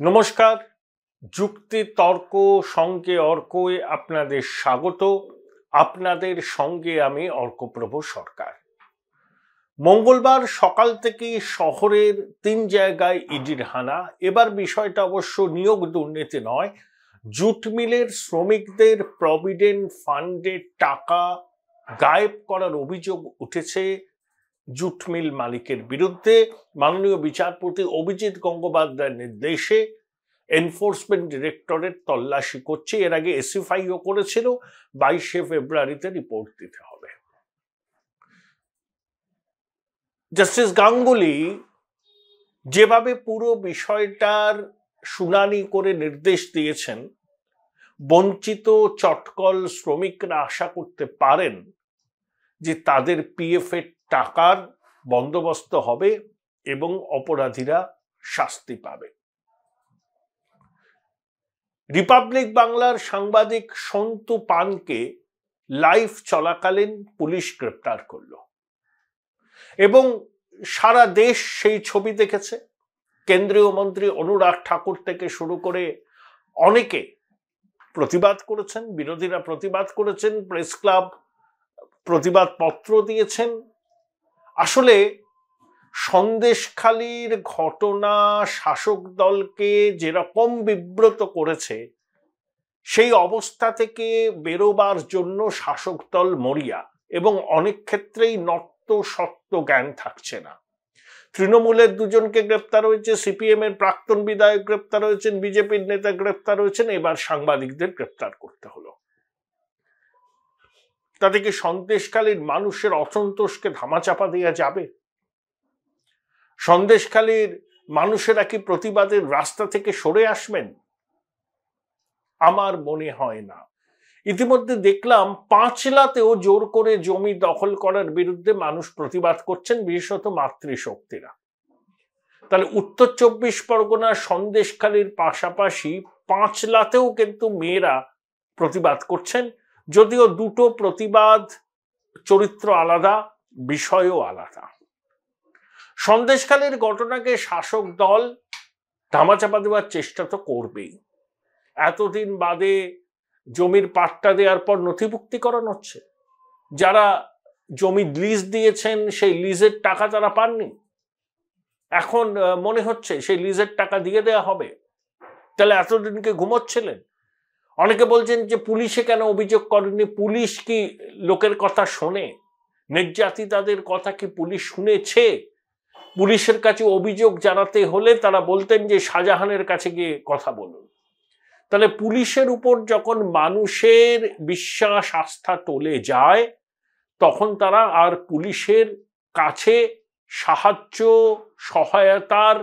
নমস্কার, যুক্তি তর্ক সঙ্গে অর্কয়ে আপনাদের স্বাগত। আপনাদের সঙ্গে আমি অর্কপ্রভ সরকার। মঙ্গলবার সকাল থেকেই শহরের 3 জায়গায় ইডির হানা। এবার বিষয়টা অবশ্য নিয়োগ দুর্নীতি নয়, জুট মিলের শ্রমিকদের প্রভিডেন্ট ফান্ডের টাকা গায়েব করার অভিযোগ উঠেছে জুট মিল মালিকের বিরুদ্ধে। মাননীয় বিচারপতি অভিজিৎ গঙ্গোপাধ্যায়ের নির্দেশে এনফোর্সমেন্ট ডিরেক্টরেট তল্লাশি করছে। এর আগে এসএফআইও করেছিল, 22শে ফেব্রুয়ারিতে রিপোর্ট দিতে হবে। জাস্টিস গাঙ্গুলি যেভাবে পুরো বিষয়টার শুনানি করে নির্দেশ দিয়েছেন, বঞ্চিত চটকল শ্রমিকরা আশা করতে পারেন যে তাদের পিএফ এর টাকার বন্দোবস্ত হবে এবং অপরাধীরা শাস্তি পাবে। রিপাবলিক বাংলার সাংবাদিক সন্তু পানকে লাইভ চলাকালীন পুলিশ গ্রেপ্তার করল এবং সারা দেশ সেই ছবি দেখেছে। কেন্দ্রীয় মন্ত্রী অনুরাগ ঠাকুর থেকে শুরু করে অনেকে প্রতিবাদ করেছেন, বিরোধীরা প্রতিবাদ করেছেন, প্রেস ক্লাব প্রতিবাদ পত্র দিয়েছেন। আসলে সন্দেশখালীর ঘটনা শাসক দলকে যেরকম বিব্রত করেছে, সেই অবস্থা থেকে বেরোবার জন্য শাসক দল মরিয়া এবং অনেক ক্ষেত্রেই নত্য সত্য জ্ঞান থাকছে না। তৃণমূলের 2 জনকে গ্রেপ্তার হয়েছে, সিপিএম এর প্রাক্তন বিধায়ক গ্রেপ্তার হয়েছেন, বিজেপির নেতা গ্রেপ্তার হয়েছেন, এবার সাংবাদিকদের গ্রেপ্তার করতে হলো। তাতে কি সন্দেশখালীর মানুষের অসন্তোষকে ধামাচাপা দেওয়া যাবে? সন্দেশখালীর মানুষেরা কি প্রতিবাদের রাস্তা থেকে সরে আসবেন? আমার মনে হয় না। ইতিমধ্যে দেখলাম পাঁচলাতেও জোর করে জমি দখল করার বিরুদ্ধে মানুষ প্রতিবাদ করছেন, বিশেষত মাতৃশক্তিরা। তাহলে উত্তর 24 পরগনার সন্দেশখালীর পাশাপাশি পাঁচলাতেও কিন্তু মেয়েরা প্রতিবাদ করছেন, যদিও দুটো প্রতিবাদ চরিত্র আলাদা, বিষয়ও আলাদা। সন্দেশখালীর ঘটনাকে শাসক দল ধামাচাপা দেওয়ার চেষ্টা তো করবেই। এতদিন বাদে জমির পাট্টা দেওয়ার পর নথিভুক্তিকরণ হচ্ছে, যারা জমি লিজ দিয়েছেন সেই লিজের টাকা তারা পাননি, এখন মনে হচ্ছে সেই লিজের টাকা দিয়ে দেওয়া হবে। তাহলে এতদিনকে ঘুমোচ্ছিলেন? অনেকে বলছেন যে পুলিশে কেন অভিযোগ করেনি। পুলিশ কি লোকের কথা শোনে? নির্যাতিতাদের কথা কি পুলিশ শুনেছে? পুলিশের কাছে অভিযোগ জানাতে হলে তারা বলতেন যে শাহজাহানের কাছে গিয়ে কথা বলুন। তাহলে পুলিশের উপর যখন মানুষের বিশ্বাস আস্থা টলে যায়, তখন তারা আর পুলিশের কাছে সাহায্য সহায়তার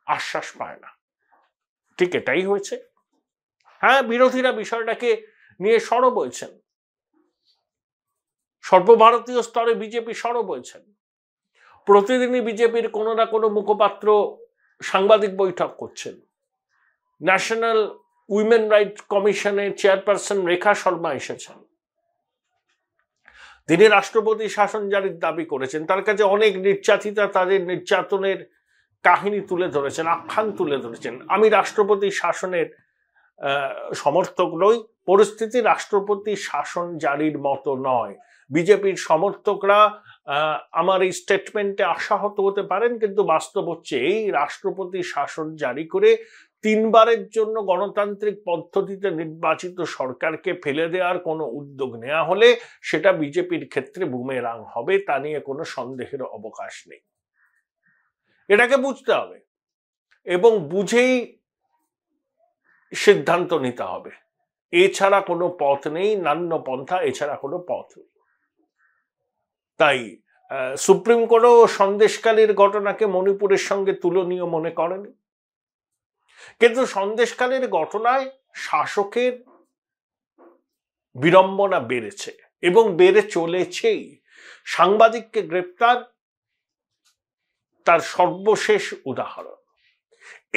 আশ্বাস পায় না। ঠিক এটাই হয়েছে। হ্যাঁ, বিরোধীরা বিষয়টাকে নিয়ে সরব হয়েছেন, সর্বভারতীয় স্তরে বিজেপি সরব হয়েছেন। প্রতিদিনই বিজেপির কোনো না কোনো মুখপাত্র সাংবাদিক বৈঠক করছেন। ন্যাশনাল উইমেন রাইট কমিশনের চেয়ারপারসন রেখা শর্মা এসেছেন। তিনি রাষ্ট্রপতি শাসন জারির দাবি করেছেন। তার কাছে অনেক নির্যাতিতা তাদের নির্যাতনের কাহিনী তুলে ধরেছেন, আখ্যান তুলে ধরেছেন। আমি রাষ্ট্রপতি শাসনের সমর্থক নই। পরিস্থিতি রাষ্ট্রপতি শাসন জারির মতো নয়। বিজেপির সমর্থকরা আমার এই স্টেটমেন্টে আশাহত হতে পারেন, কিন্তু বাস্তব হচ্ছে এই রাষ্ট্রপতি শাসন জারি করে 3 বারের জন্য গণতান্ত্রিক পদ্ধতিতে নির্বাচিত সরকারকে ফেলে দেওয়ার কোনো উদ্যোগ নেওয়া হলে সেটা বিজেপির ক্ষেত্রে বুমেরাং হবে, তা নিয়ে কোনো সন্দেহের অবকাশ নেই। এটাকে বুঝতে হবে এবং বুঝেই সিদ্ধান্ত নিতে হবে। এছাড়া কোনো পথ নেই, নান্য পন্থা এছাড়া কোনো পথ নেই। তাই সুপ্রিম কোর্টও সন্দেশখালীর ঘটনাকে মণিপুরের সঙ্গে তুলনীয় মনে করেনি, কিন্তু সন্দেশখালীর ঘটনায় শাসকের বিড়ম্বনা বেড়েছে এবং বেড়ে চলেছেই। সাংবাদিককে গ্রেপ্তার তার সর্বশেষ উদাহরণ।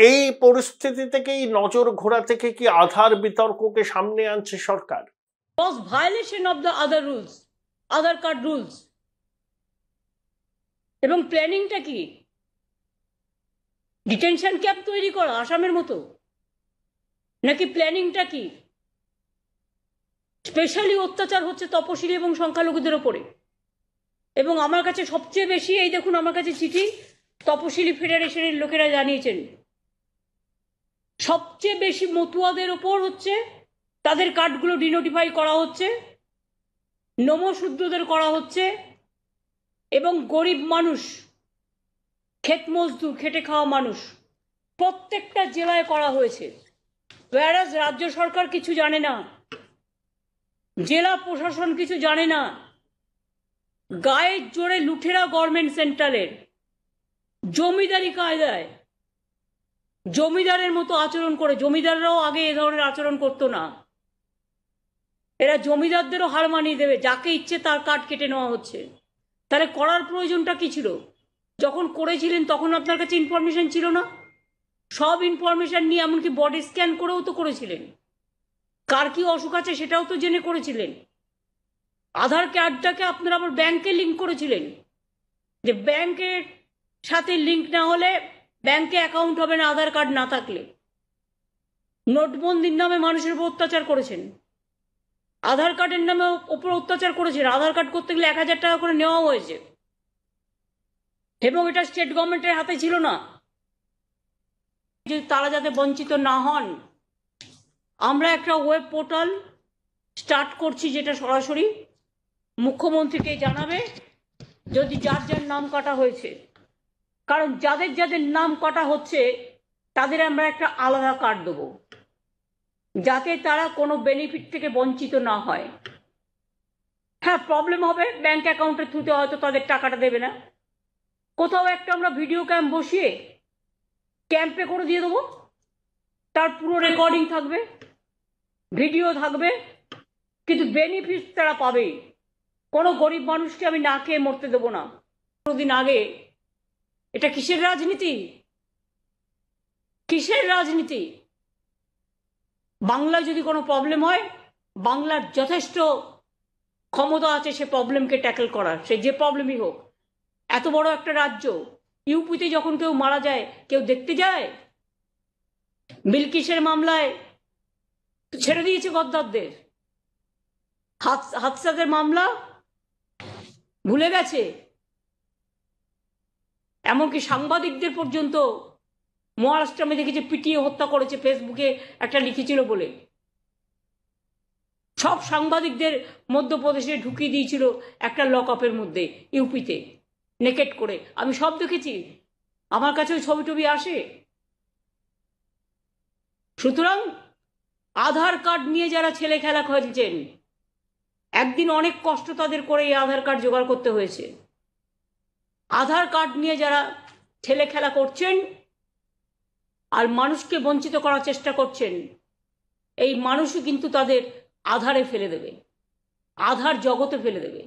এই পরিস্থিতি থেকেই নজর ঘোরা থেকে কি আধার বিতর্ককে সামনে আনছে সরকার? Was violation of the other rules, other card rules, এবং প্ল্যানিংটা কি? ডিটেনশন ক্যাম্প তৈরি করা আসামের মতো, নাকি প্ল্যানিংটা কি? স্পেশালি অত্যাচার হচ্ছে তপশিলি এবং সংখ্যালঘুদের ওপরে। এবং আমার কাছে সবচেয়ে বেশি, এই দেখুন আমার কাছে চিঠি, তপশিলি ফেডারেশনের লোকেরা জানিয়েছেন সবচেয়ে বেশি মতুয়াদের ওপর হচ্ছে, তাদের কার্ডগুলো ডিনোটিফাই করা হচ্ছে, নমশূদ্রদের করা হচ্ছে, এবং গরিব মানুষ, ক্ষেত মজদুর, খেটে খাওয়া মানুষ প্রত্যেকটা জেলায় করা হয়েছে। whereas রাজ্য সরকার কিছু জানে না, জেলা প্রশাসন কিছু জানে না। গায়ের জোরে লুঠেরা গভর্নমেন্ট সেন্ট্রালের, জমিদারি কায়দায় জমিদারের মতো আচরণ করে। জমিদাররাও আগে এ ধরনের আচরণ করতো না। এরা জমিদারদেরও হার মানিয়ে দেবে, যাকে ইচ্ছে তার কার্ড কেটে নেওয়া হচ্ছে। তাহলে করার প্রয়োজনটা কি ছিল? যখন করেছিলেন তখন আপনার কাছে ইনফরমেশন ছিল না? সব ইনফরমেশন নিয়ে এমনকি বডি স্ক্যান করেও তো করেছিলেন। কার কি অসুখ আছে সেটাও তো জেনে করেছিলেন। আধার কার্ডটাকে আপনারা আবার ব্যাংকে লিঙ্ক করেছিলেন, যে ব্যাংকের সাথে লিঙ্ক না হলে ব্যাংকে অ্যাকাউন্ট হবে না আধার কার্ড না থাকলে। নোটবন্দির নামে মানুষের উপর অত্যাচার করেছেন, আধার কার্ডের নামে ওপর অত্যাচার করেছেন। আধার কার্ড করতে গেলে 1000 টাকা করে নেওয়া হয়েছে, এবং এটা স্টেট গভর্নমেন্টের হাতে ছিল না। যে তারা যাতে বঞ্চিত না হন, আমরা একটা ওয়েব পোর্টাল স্টার্ট করছি, যেটা সরাসরি মুখ্যমন্ত্রীকে জানাবে যদি যার যার নাম কাটা হয়েছে। কারণ যাদের যাদের নাম কাটা হচ্ছে তাদের আমরা একটা আলাদা কার্ড দেবো, যাতে তারা কোনো বেনিফিট থেকে বঞ্চিত না হয়। হ্যাঁ, প্রবলেম হবে, ব্যাংক অ্যাকাউন্টের থ্রুতে হয়তো তাদের টাকাটা দেবে না। কোথাও একটা আমরা ভিডিও ক্যাম্প বসিয়ে ক্যাম্পে করে দিয়ে দেবো, তার পুরো রেকর্ডিং থাকবে, ভিডিও থাকবে, কিন্তু বেনিফিট তারা পাবেই। কোনো গরিব মানুষকে আমি না খেয়ে মরতে দেবো না। দিন আগে এটা কিসের রাজনীতি? কিসের রাজনীতি? বাংলায় যদি কোনো প্রবলেম হয়, বাংলার যথেষ্ট ক্ষমতা আছে সে প্রবলেমকে ট্যাকেল করার, সে যে প্রবলেমই হোক। এত বড় একটা রাজ্য, ইউপিতে যখন কেউ মারা যায় কেউ দেখতে যায়? বিলকিসের মামলায় ছেড়ে দিয়েছে গদ্দারদের, হাদসাদের মামলা ভুলে গেছে। এমনকি সাংবাদিকদের পর্যন্ত মহারাষ্ট্রে আমি দেখেছি পিটিয়ে হত্যা করেছে, ফেসবুকে একটা লিখেছিল বলে। সব সাংবাদিকদের মধ্যপ্রদেশে ঢুকিয়ে দিয়েছিল একটা লকআপের মধ্যে, ইউপিতে নেকেট করে। আমি সব দেখেছি, আমার কাছে ওই ছবি টবি আসে। সুতরাং আধার কার্ড নিয়ে যারা ছেলে খেলা খেলছেন, একদিন অনেক কষ্ট তাদের করে এই আধার কার্ড জোগাড় করতে হয়েছে। আধার কার্ড নিয়ে যারা ছেলে খেলা করছেন আর মানুষকে বঞ্চিত করার চেষ্টা করছেন, এই মানুষও কিন্তু তাদের আধারে ফেলে দেবে, আধার জগতে ফেলে দেবে।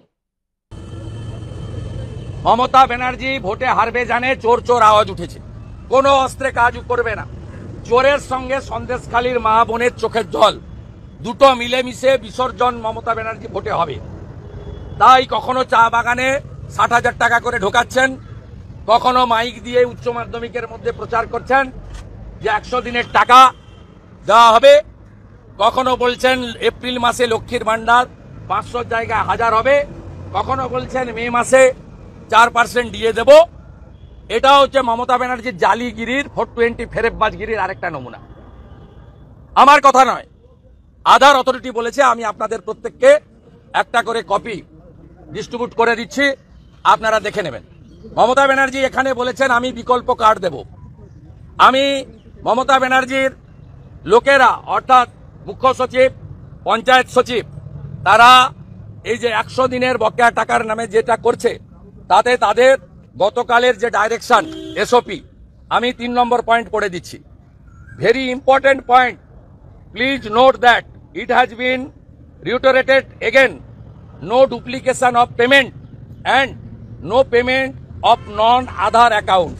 মমতা ব্যানার্জি ভোটে হারবে জানে, চোর চোর আওয়াজ উঠেছে, কোনো অস্ত্রে কাজ করবে না। চোরের সঙ্গে সন্দেশখালীর মা বোনের চোখের জল দুটো মিলেমিশে বিসর্জন মমতা ব্যানার্জি ভোটে হবে। তাই কখনো চা বাগানে 60,000 টাকা করে ঢোকাচ্ছেন, কখনো মাইক দিয়ে উচ্চ মাধ্যমিকের মধ্যে প্রচার করছেন যে 100 দিনের টাকা দেওয়া হবে, কখনো বলছেন এপ্রিল মাসে লক্ষ্মীর ভান্ডার 500 জায়গায় 1000 হবে, কখনো বলছেন মে মাসে 4% দিয়ে দেব। এটা হচ্ছে মমতা ব্যানার্জির জালিগিরির, 420 ফেরেববাজগিরির আরেকটা নমুনা। আমার কথা নয়, আধার অথরিটি বলেছে। আমি আপনাদের প্রত্যেককে একটা করে কপি ডিস্ট্রিবিউট করে দিচ্ছি, আপনারা দেখে নেবেন। মমতা ব্যানার্জি এখানে বলেছেন আমি বিকল্প কার্ড দেব। আমি মমতা ব্যানার্জির লোকেরা, অর্থাৎ মুখ্য সচিব, পঞ্চায়েত সচিব, তারা এই যে 100 দিনের বকেয়া টাকার নামে যেটা করছে, তাতে তাদের গতকালের যে ডাইরেকশন এসওপি, আমি 3 নম্বর পয়েন্ট পড়ে দিচ্ছি। Very important point, please note that it has been reiterated again, no duplication of payment and no payment of non-Aadhaar account.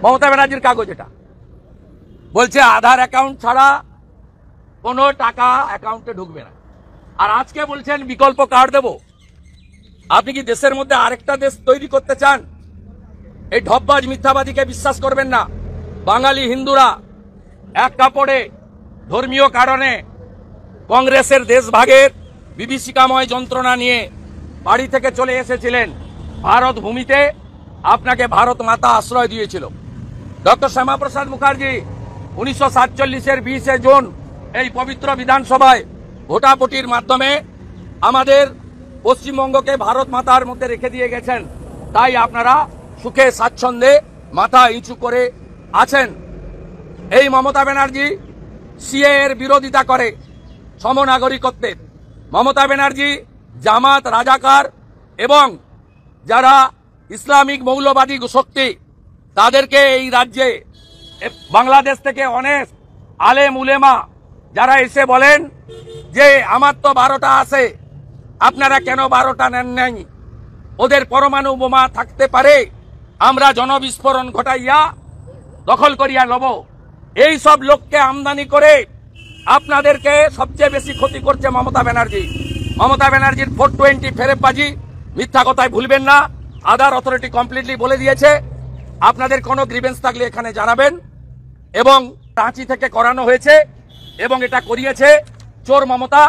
Mamata ব্যানার্জির কাগজ এটা বলছে আধার অ্যাকাউন্ট ছাড়া কোনো টাকা অ্যাকাউন্টে ঢুকবে না। আর আজকে বলছেন বিকল্প কার্ড দেব। আপনি কি দেশের মধ্যে আরেকটা দেশ তৈরি করতে চান? এই ঢপবাজ মিথ্যাবাদীকে বিশ্বাস করবেন না। বাঙালি হিন্দুরা এক কাপড়ে ধর্মীয় কারণে কংগ্রেসের দেশভাগের বিভীষিকাময় যন্ত্রণা নিয়ে বাড়ি থেকে চলে এসেছিলেন ভারত ভূমিতে। আপনাকে ভারত মাতা আশ্রয় দিয়েছিল। ডক্টর শ্যামাপ্রসাদ মুখার্জি 1947-এর 20 জুন এই পবিত্র বিধানসভায় ভোটাভুটির মাধ্যমে আমাদের পশ্চিমবঙ্গকে ভারত মাতার মধ্যে রেখে দিয়ে গেছেন। তাই আপনারা সুখে স্বাচ্ছন্দ্যে মাথা নিচু করে আছেন। এই মমতা ব্যানার্জি সিএ এর বিরোধিতা করে সমনাগরিকত্বের। মমতা ব্যানার্জি জামাত, রাজাকার এবং যারা ইসলামিক মৌলবাদী শক্তি তাদেরকে এই রাজ্যে বাংলাদেশ থেকে অনেক আলেম উলেমা যারা এসে বলেন যে আমার তো 12টা আছে, আপনারা কেন 12টা নেন নাই? ওদের পরমাণু বোমা থাকতে পারে, আমরা জনবিস্ফোরণ ঘটাইয়া দখল করিয়া লব। এই সব লোককে আমদানি করে আপনাদেরকে সবচেয়ে বেশি ক্ষতি করছে মমতা ব্যানার্জি। মমতা ব্যানার্জির 420 ফেরেববাজি, মিথ্যা কথায় ভুলবেন না। আধার অথরিটি কমপ্লিটলি বলে দিয়েছে, আপনাদের কোনো গ্রিভেন্স থাকলে এখানে জানাবেন। এবং রাঁচি থেকে করানো হয়েছে এবং এটা করিয়েছে চোর মমতা।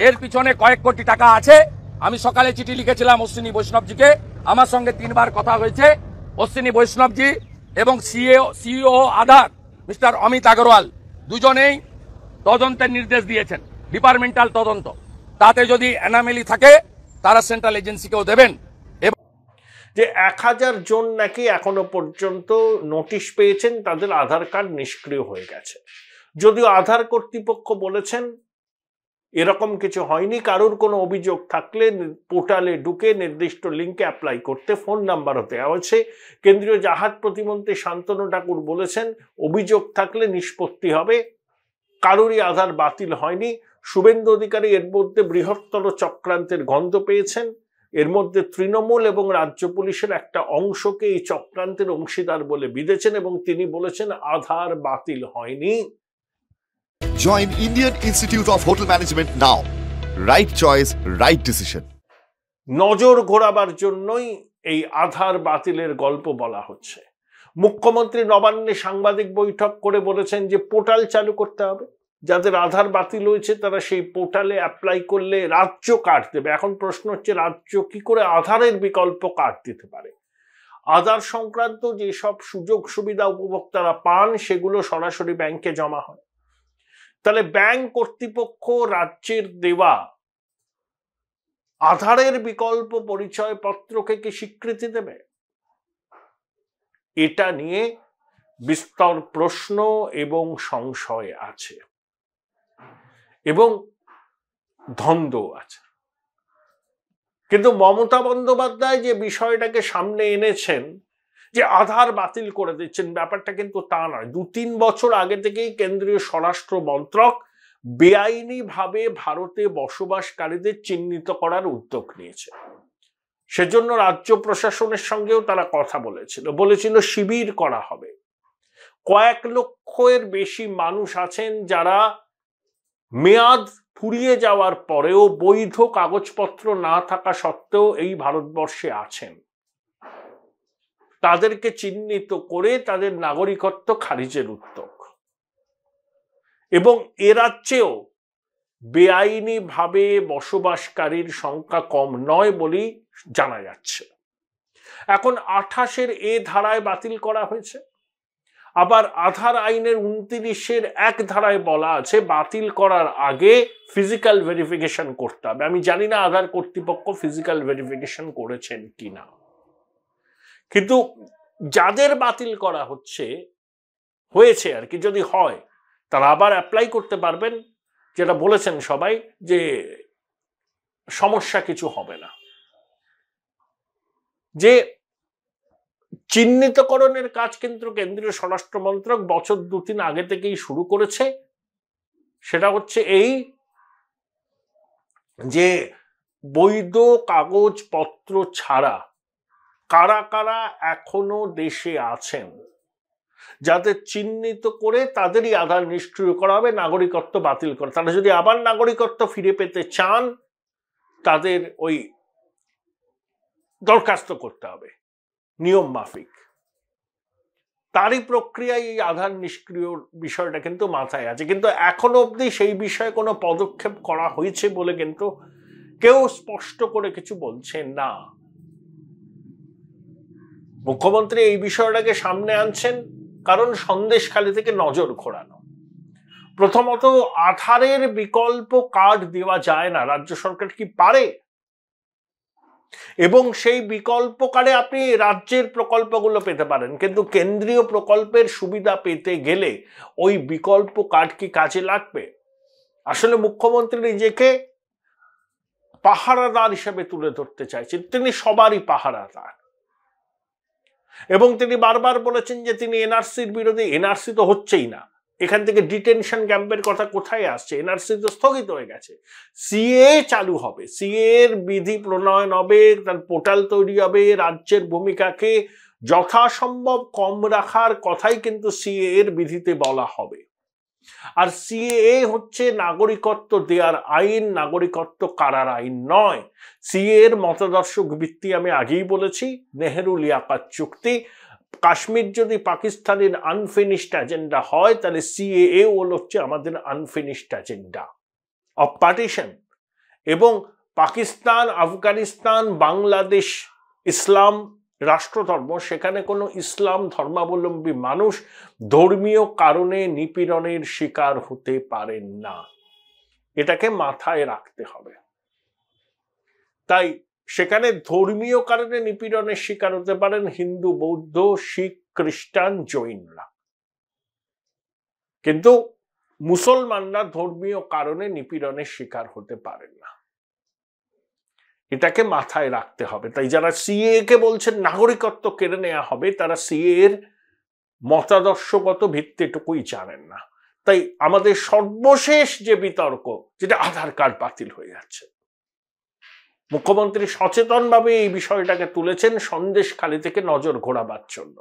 এর পিছনে কয়েক কোটি টাকা আছে। আমি সকালে চিঠি লিখেছিলাম অশ্বিনী বৈষ্ণবজিকে, আমার সঙ্গে 3 বার কথা হয়েছে। অশ্বিনী বৈষ্ণবজি এবং সিইও আধার মিস্টার অমিত আগরওয়াল দুজনেই তদন্তের নির্দেশ দিয়েছেন, ডিপার্টমেন্টাল তদন্ত। তাতে যদি অ্যানামেলি থাকে তারা সেন্ট্রাল এজেন্সিকেও দেবেন। যে 1000 জন নাকি এখনো পর্যন্ত নোটিশ পেয়েছেন, তাদের আধার কার্ড নিষ্ক্রিয় হয়ে গেছে। যদিও আধার কর্তৃপক্ষ বলেছেন এরকম কিছু হয়নি। কারোর কোনো অভিযোগ থাকলে পোর্টালে ঢুকে নির্দিষ্ট লিঙ্কে অ্যাপ্লাই করতে ফোন নাম্বারও দেওয়া হয়েছে। কেন্দ্রীয় জাহাজ প্রতিমন্ত্রী শান্তনু ঠাকুর বলেছেন অভিযোগ থাকলে নিষ্পত্তি হবে, কারোরই আধার বাতিল হয়নি। শুভেন্দু অধিকারী এর মধ্যে বৃহত্তর চক্রান্তের গন্ধ পেয়েছেন। এর মধ্যে তৃণমূল এবং রাজ্য পুলিশের একটা অংশকে এই চক্রান্তের অংশীদার বলে বিধেছেন এবং তিনি বলেছেন আধার বাতিল হয়নি। Join Indian Institute of Hotel Management now. Right choice, right decision. নজর ঘোরাবার জন্যই এই আধার বাতিলের গল্প বলা হচ্ছে। মুখ্যমন্ত্রী নবান্নে সাংবাদিক বৈঠক করে বলেছেন যে পোর্টাল চালু করতে হবে, যাদের আধার বাতিল হয়েছে তারা সেই পোর্টালে অ্যাপ্লাই করলে রাজ্য কার্ড দেবে। এখন প্রশ্ন হচ্ছে রাজ্য কি করে আধারের বিকল্প কার্ড দিতে পারে? আধার সংক্রান্ত যেসব সুযোগ সুবিধা উপভোক্তারা পান সেগুলো সরাসরি ব্যাংকে জমা হয়। তাহলে ব্যাংক কর্তৃপক্ষ রাজ্যের দেওয়া আধারের বিকল্প পরিচয়পত্রকে কি স্বীকৃতি দেবে? এটা নিয়ে বিস্তর প্রশ্ন এবং সংশয় আছে এবং দ্বন্দ্ব আছে। কিন্তু মমতা বন্দ্যোপাধ্যায় যে বিষয়টাকে সামনে এনেছেন যে আধার বাতিল করে দিচ্ছেন, ব্যাপারটা কিন্তু তা নয়। 2-3 বছর আগে থেকেই কেন্দ্রীয় স্বরাষ্ট্র মন্ত্রক বেআইনি ভাবে ভারতে বসবাসকারীদের চিহ্নিত করার উদ্যোগ নিয়েছে। সেজন্য রাজ্য প্রশাসনের সঙ্গেও তারা কথা বলেছিল শিবির করা হবে। কয়েক লক্ষের বেশি মানুষ আছেন যারা মেয়াদ ফুরিয়ে যাওয়ার পরেও বৈধ কাগজপত্র না থাকা সত্ত্বেও এই ভারতবর্ষে আছেন। তাদেরকে চিহ্নিত করে তাদের নাগরিকত্ব খারিজের উদ্যোগ। এবং এ রাজ্যেও বেআইনি ভাবে বসবাসকারীর সংখ্যা কম নয় বলেই জানা যাচ্ছে। এখন 28-এর এ ধারায় বাতিল করা হয়েছে। আবার আধার আইনের 29-এর 1 ধারায় বলা আছে বাতিল করার আগে ফিজিক্যাল ভেরিফিকেশন করতে হবে। আমি জানি না আধার কর্তৃপক্ষ ফিজিক্যাল ভেরিফিকেশন করেছেন কিনা, কিন্তু যাদের বাতিল করা হয়েছে আর কি, যদি হয় তারা আবার অ্যাপ্লাই করতে পারবেন। যেটা বলেছেন সবাই যে সমস্যা কিছু হবে না। যে চিহ্নিতকরণের কাজ কিন্তু কেন্দ্রীয় স্বরাষ্ট্র মন্ত্রক বছর 2-3 আগে থেকেই শুরু করেছে। সেটা হচ্ছে এই যে বৈধ কাগজপত্র ছাড়া কারা কারা এখনো দেশে আছেন, যাদের চিহ্নিত করে তাদেরই আধার নিষ্ক্রিয় করা হবে, নাগরিকত্ব বাতিল করা। তারা যদি আবার নাগরিকত্ব ফিরে পেতে চান তাদের ওই দরখাস্ত করতে হবে নিয়ম মাফিক। তারই প্রক্রিয়ায় এই আধার নিষ্ক্রিয় বিষয়টা কিন্তু মাথায় আছে, কিন্তু এখনো অবধি সেই বিষয়ে কোনো পদক্ষেপ করা হয়েছে বলে কিন্তু কেউ স্পষ্ট করে কিছু বলছেন না। মুখ্যমন্ত্রী এই বিষয়টাকে সামনে আনছেন কারণ সন্দেশখালী থেকে নজর ঘোরানো। প্রথমত, আধারের বিকল্প কার্ড দেওয়া যায় না, রাজ্য সরকার কি পারে? এবং সেই বিকল্প কার্ডে আপনি রাজ্যের প্রকল্পগুলো পেতে পারেন, কিন্তু কেন্দ্রীয় প্রকল্পের সুবিধা পেতে গেলে ওই বিকল্প কার্ড কি কাজে লাগবে? আসলে মুখ্যমন্ত্রী নিজেকে পাহারাদার হিসেবে তুলে ধরতে চাইছেন, তিনি সবারই পাহারাদার। এবং তিনি বারবার বলেছেন যে তিনি এনআরসির বিরোধী। এনআরসি তো হচ্ছেই না, এখান থেকে ডিটেনশন ক্যাম্পের কথা কোথায় আসছে? এনআরসি তো স্থগিত হয়ে গেছে। সিএ চালু হবে, সিএ এর বিধি প্রণয়ন হবে, তার পোর্টাল তৈরি হবে, রাজ্যের ভূমিকাকে যথাসম্ভব কম রাখার কথাই কিন্তু সিএ এর বিধিতে বলা হবে। আর সিএ হচ্ছে নাগরিকত্ব দেওয়ার আইন, নাগরিকত্ব কারার আইন নয়। সিএ এর মতাদর্শক ভিত্তি আমি আগেই বলেছি, নেহেরু লিয়াকাত চুক্তি। কাশ্মীর যদি পাকিস্তানের আনফিনিশড এজেন্ডা হয়, তাহলে সিএএ হচ্ছে আমাদের আনফিনিশড এজেন্ডা অফ পার্টিশন। এবং পাকিস্তান, আফগানিস্তান, বাংলাদেশ ইসলাম রাষ্ট্রধর্ম, সেখানে কোনো ইসলাম ধর্মাবলম্বী মানুষ ধর্মীয় কারণে নিপীড়নের শিকার হতে পারেন না, এটাকে মাথায় রাখতে হবে। তাই সেখানে ধর্মীয় কারণে নিপীড়নের শিকার হতে পারেন হিন্দু, বৌদ্ধ, শিখ, খ্রিস্টান, জৈনরা, কিন্তু মুসলমানরা ধর্মীয় কারণে নিপীড়নের শিকার হতে পারেন না, এটাকে মাথায় রাখতে হবে। তাই যারা সিএ কে বলছেন নাগরিকত্ব কেড়ে নেওয়া হবে, তারা সিএ এর মতাদর্শগত ভিত্তিটুকুই জানেন না। তাই আমাদের সর্বশেষ যে বিতর্ক, যেটা আধার কার্ড বাতিল হয়ে যাচ্ছে, মুখ্যমন্ত্রী সচেতনভাবে এই বিষয়টাকে তুলেছেন সন্দেশখালী থেকে নজর ঘোরাবার জন্য।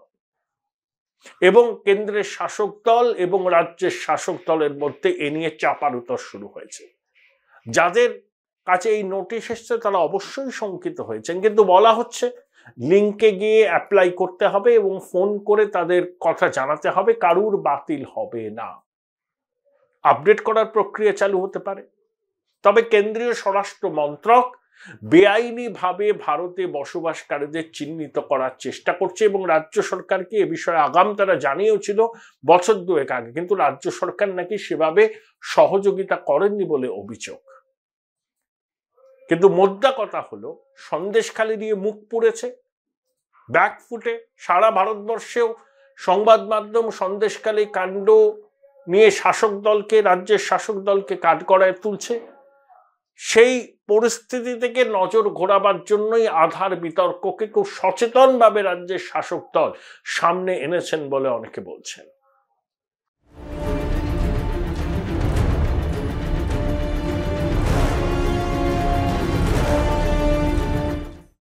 এবং কেন্দ্রের শাসক দল এবং রাজ্যের শাসক দলের মধ্যে এ নিয়ে চাপানুতর শুরু হয়েছে। যাদের কাছে এই নোটিশ এসছে তারা অবশ্যই শঙ্কিত হয়েছেন, কিন্তু বলা হচ্ছে লিঙ্কে গিয়ে অ্যাপ্লাই করতে হবে এবং ফোন করে তাদের কথা জানাতে হবে, কারুর বাতিল হবে না। আপডেট করার প্রক্রিয়া চালু হতে পারে। তবে কেন্দ্রীয় স্বরাষ্ট্র মন্ত্রক বেআইনিভাবে ভারতে বসবাসকারীদের চিহ্নিত করার চেষ্টা করছে এবং রাজ্য সরকারকে এ বিষয়ে আগাম তারা জানিয়েছিল বছর দুয়েক আগে, কিন্তু রাজ্য সরকার নাকি সেভাবে সহযোগিতা করেননি বলে অভিযোগ। কিন্তু মোদ্দা কথা হলো, সন্দেশখালী দিয়ে মুখ পুড়েছে, ব্যাকফুটে সারা ভারতবর্ষেও সংবাদ মাধ্যম সন্দেশখালী কাণ্ড নিয়ে শাসক দলকে, রাজ্যের শাসক দলকে কাঠগড়ায় তুলছে। সেই পরিস্থিতি থেকে নজর ঘোরাবার জন্যই আধার বিতর্ককে খুব সচেতনভাবে রাজ্যের শাসক দল সামনে এনেছেন বলে অনেকে বলছেন।